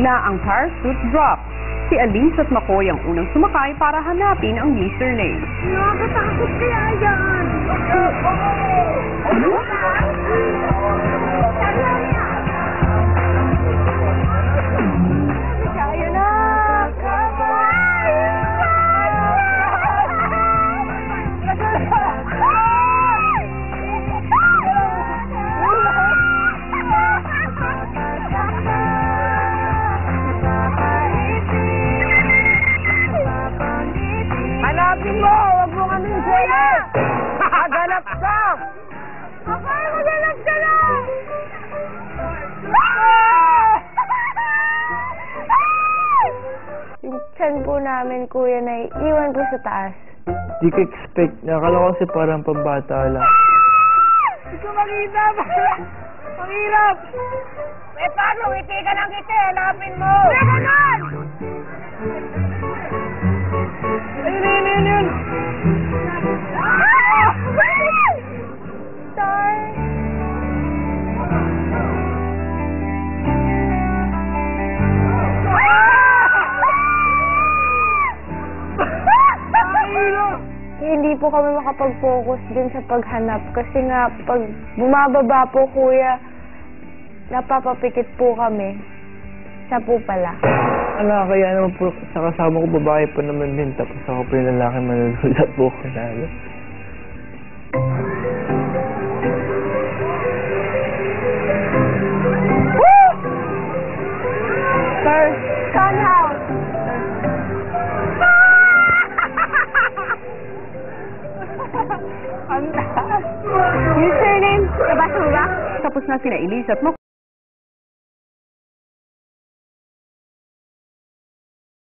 na ang parachute drop. Si Alins at McCoy ang unang sumakay para hanapin ang username. Nakakatakot kaya yan! Kaya na! Hanapin mo! Huwag mo kami kuya! Haganap ka! Akay, maghanap ka na! Yung tiyan po namin, kuya, na iwan po sa taas. Di ko expect. Nakala ko kasi parang pambata lang. Hindi ko makita! Ang hirap! Eh, paano? Ngiti ka ng ngiti! Hanapin mo! Ganon! Ayun! Star! Hindi po kami makapag-focus din sa paghanap kasi nga pag bumababa po, kuya, napapapikit po kami. Siya po pala. Kaya naman po sa kasama ko babae pa naman din tapos ako po yung lalaki manunulat po ko lalo. Woo! Sir, somehow. Username, nabasa mo ba? Tapos na sina Elise at McCoy.